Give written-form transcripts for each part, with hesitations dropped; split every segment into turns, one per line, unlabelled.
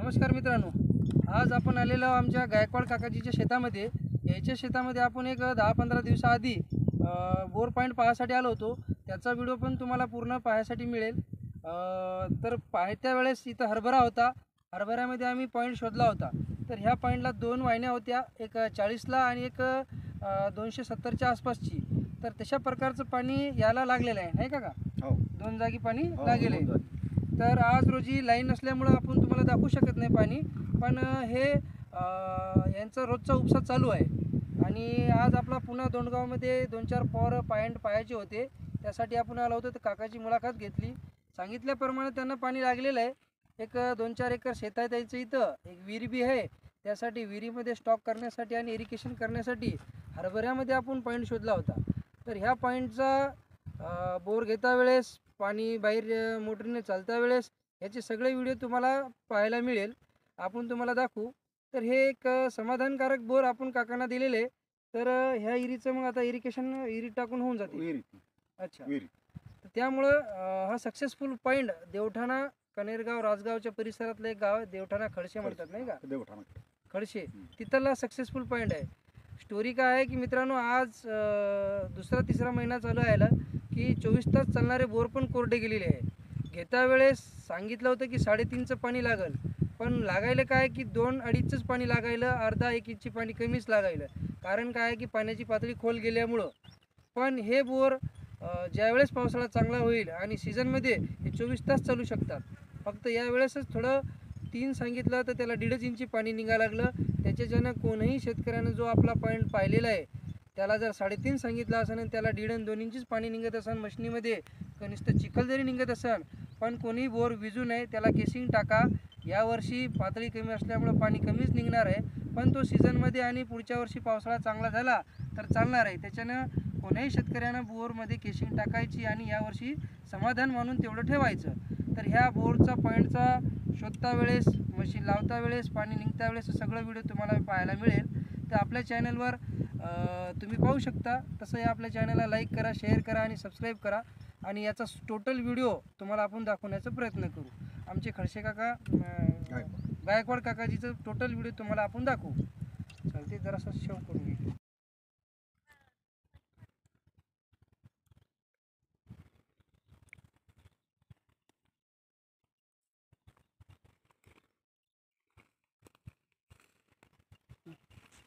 नमस्कार मित्रांनो, आज आपण आलेलो आमच्या गायकवाड काकाजीच्या शेतामध्ये। याच्या शेतामध्ये आपण एक 10-15 दिवसाआधी बोर पॉइंट पाहायसाठी आलो होतो। त्याचा व्हिडिओ पण तुम्हाला पूर्ण पाहायसाठी मिळेल। तर पाहत्या वेळेस इथं हरभरा होता। हरभऱ्यामध्ये आम्ही पॉइंट शोधला होता। तर ह्या पॉइंटला 2 वाहिन्या होत्या, एक 40ला आणि एक 270च्या आसपासची। तर तशा प्रकारचं पाणी याला लागलेलं आहे, नाही का?
हो,
2 जागी पाणी लागेल आहे। तर आज रोजी लाईन नसल्यामुळं आपण तुम्हाला दाखवू शकत नाही पाणी, पण हे यांचा रोजचा उपसा चालू आहे। आणि आज आपला पुन्हा दोंडगावमध्ये 2-4 पॉइंट पाहायचे होते, त्यासाठी आपण आलो होतो। तर काकाची मुलाखत घेतली, सांगितल्याप्रमाणे त्यांना पाणी लागलेलं आहे। एक 2-4 एकर शेत आहे त्याचं, इथं एक विहीर बी आहे। त्यासाठी विहिरीमध्ये स्टॉक करण्यासाठी आणि इरिगेशन करण्यासाठी हरभऱ्यामध्ये आपण पॉइंट शोधला होता। तर ह्या पॉइंटचा बोर घेता वेळेस, पाणी बाहेर मोटरीने चालता वेळेस याचे सगळे व्हिडिओ तुम्हाला पाहायला मिळेल, आपण तुम्हाला दाखवू। तर हे एक समाधानकारक बोर आपण काकांना दिलेले। तर ह्या विहिरीचं मग आता इरिगेशन विहिरीत टाकून होऊन जाते। अच्छा, तर त्यामुळं हा सक्सेसफुल पॉइंट देवठाणा, कनेरगाव, राजगावच्या परिसरातलं एक गाव आहे, देवठाणा खडसे म्हणतात, नाही का?
देवठाणा
खडसे, तिथला सक्सेसफुल पॉइंट आहे। स्टोरी काय आहे की मित्रांनो, आज 2-3 महिना चालू आहे की 24 तास चालणारे बोर पण कोरडे गेलेले आहे। घेता वेळेस सांगितलं होतं की 3.5चं पाणी लागल, पण लागायला काय की 2-2.5च पाणी लागायलं, अर्धा-1 इंची पाणी कमीच लागायलं। कारण काय आहे की पाण्याची पातळी खोल गेल्यामुळं। पण हे बोर ज्यावेळेस पावसाळा चांगला होईल आणि सीझनमध्ये हे 24 तास चालू शकतात। फक्त यावेळेसच थोडं 3 सांगितलं तर त्याला 1.5 इंची पाणी निघायला लागलं। त्याच्याच्यानं कोणीही शेतकऱ्यानं जो आपला पॉईंट पाहिलेला आहे त्याला जर 3.5 सांगितलं असेल आणि त्याला 1.5 आणि 2 इंचीच पाणी निघत असेल मशनीमध्ये, नुसतं चिखल जरी निघत असेल, पण कोणी बोर विजू नये, त्याला केसिंग टाका। यावर्षी पातळी कमी असल्यामुळं पाणी कमीच निघणार आहे, पण तो सीझनमध्ये आणि पुढच्या वर्षी पावसाळा चांगला झाला तर चालणार आहे। त्याच्यानं कोणीही शेतकऱ्यानं बोरमध्ये केसिंग टाकायची आणि यावर्षी समाधान म्हणून तेवढं ठेवायचं। तर ह्या बोरचा पॉईंटचा शोधता वेळेस, मशीन लावता वेळेस, पाणी निघता वेळेस सगळं व्हिडिओ तुम्हाला पाहायला मिळेल। तर आपल्या चॅनलवर तुम्ही पाहू शकता। तसं या आपल्या चॅनलला लाईक करा, शेअर करा आणि सबस्क्राईब करा, आणि याचा टोटल व्हिडिओ तुम्हाला आपण दाखवण्याचा प्रयत्न करू। आमचे खडसे काका, गायकवाड काकाजीचं टोटल व्हिडिओ तुम्हाला आपण दाखवू। चालते, जरासं शेव करून घे।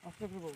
असं भाऊ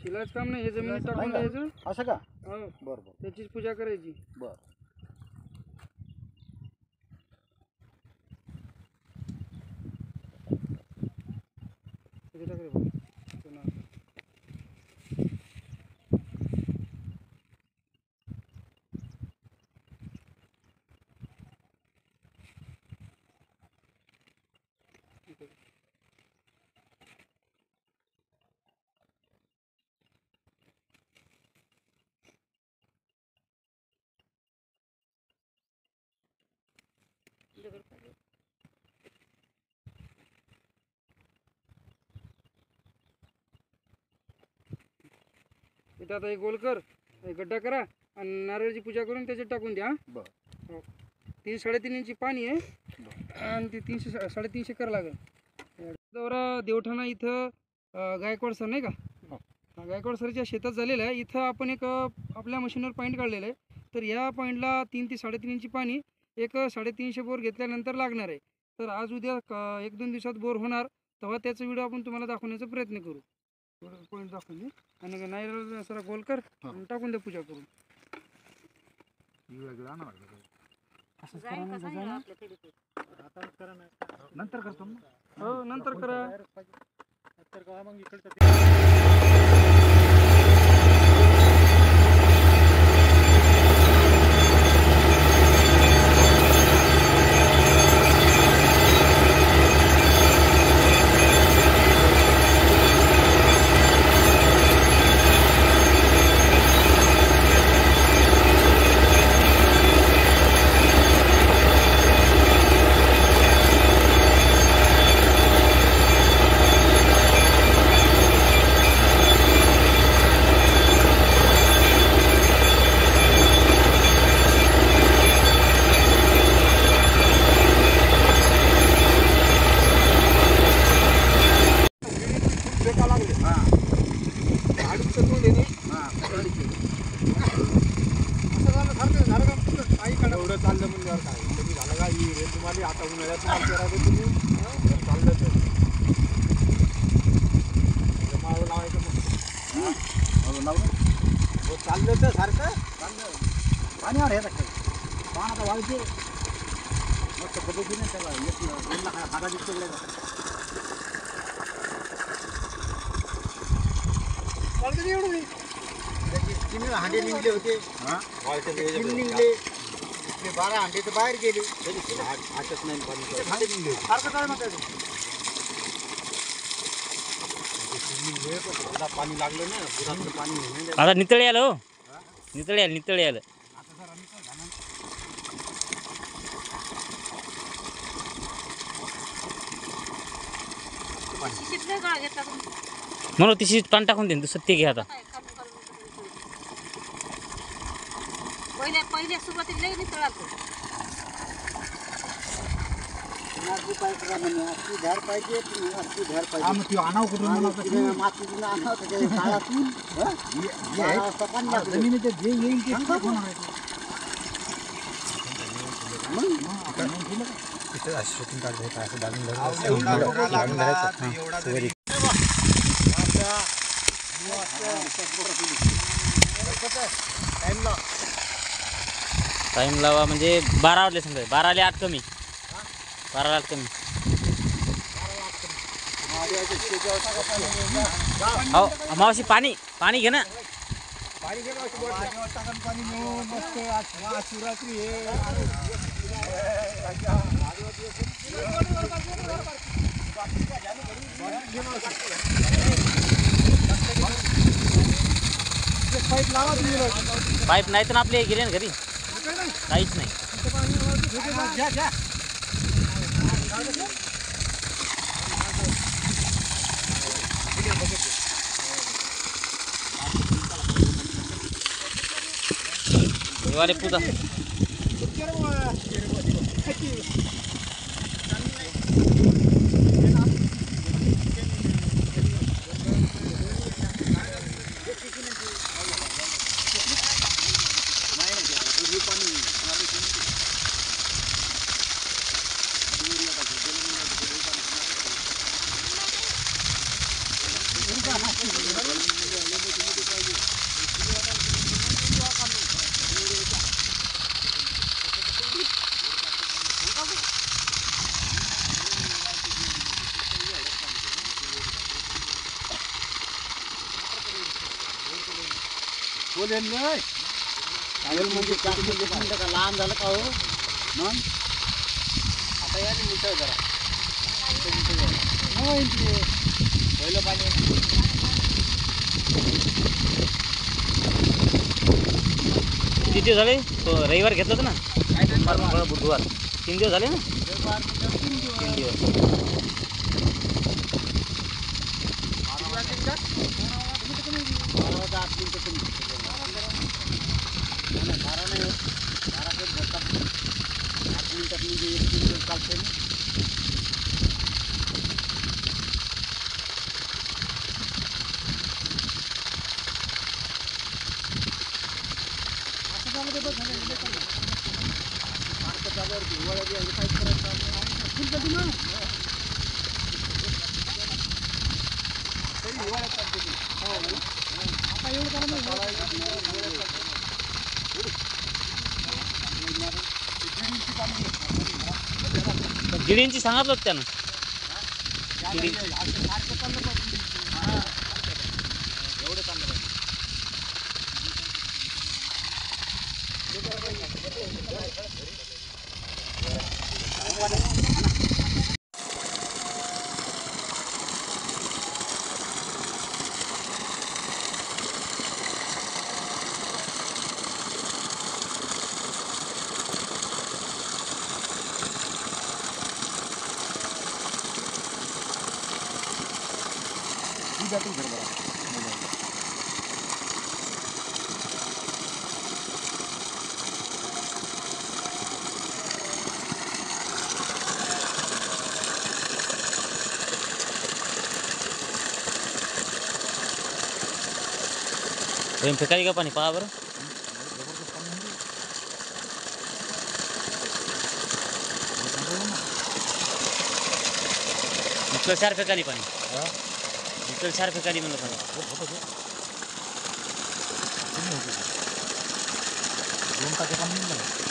शिलाच काम नाही, हे जमिनीत टाकून द्यायचं
असं का?
हो,
बरोबर,
त्याचीच पूजा करायची।
बरं।
इथं आता एक गोल कर, एक गड्डा करा आणि नारळाची पूजा करून त्याच्यात टाकून द्या।
बरं,
3-3.5 इंची पाणी आहे आणि ते 300-350 कर लागेल। दौरा देवठाणा इथं गायकवाड सर, नाही का? गायकवाड सरच्या शेतात झालेलं आहे। इथं आपण एक आपल्या मशीनवर पॉईंट काढलेलं आहे। तर या पॉईंटला 3 ते 3.5 इंची पाणी एक 350 बोर घेतल्यानंतर लागणार आहे। तर आज उद्या 1-2 दिवसात बोर होणार, तेव्हा त्याचा व्हिडिओ आपण तुम्हाला दाखवण्याचा प्रयत्न करू। पॉईंट दाखवून दे आणि नाही राहिलं जरा गोल कर आणि टाकून दे पूजा करून. असंच करा ना, गजानन.
नंतर करतो ना.
हो नंतर करा.
मग इकडचं आता उन्हाळ्यात माल पेरायचं तुम्ही चाललं तर माळ लावायचं मग लावलं चाललं तर सारखं चाललं पाण्यावर येतं पाण्याचा वाळते मस्त पद्धतीने त्याला एक हाता दिसतो एवढं तीन हांडे निघले होते तीन निघले 12 अंडे तर बाहेर गेले आठच नाही पाणी लागलं ना पुरातलं पाणी
आता नितळे आलं हो नितळे आलं म्हणून तिशी पाणी टाकून दे दुसरं ते घे आता
पहिले सुरुवातीला लई नितळ आलतो
झाड पाहिजे आणाव कुठून जमिनीचे जे येईल ते शूटिंग
टाइम लावा म्हणजे 12 वाजले समजा 12 8 कमी 12 8 कमी हो मावशी पाणी घे ना
पाणी घे पाणी मस्त शिवरात्री
पाईप नाही तर आपले गेले ना घरी काहीच नाही वाले पूजा
म्हणजे लहान झालं का हो मग आता या मिसळ जरा पहिलं पाणी
किती दिवस झाले तो रविवार घेतलं होतं ना बुधवार 3 दिवस झाले ना 3 दिवस दीड इंची सांगितलं होतं त्यानं. फेकाली का पाणी पहा बरं. इतकं 4 फेकाली पाणी. इतकं 4 फेकाली म्हणलं पाणी.
2 टाके पाणी निघालं.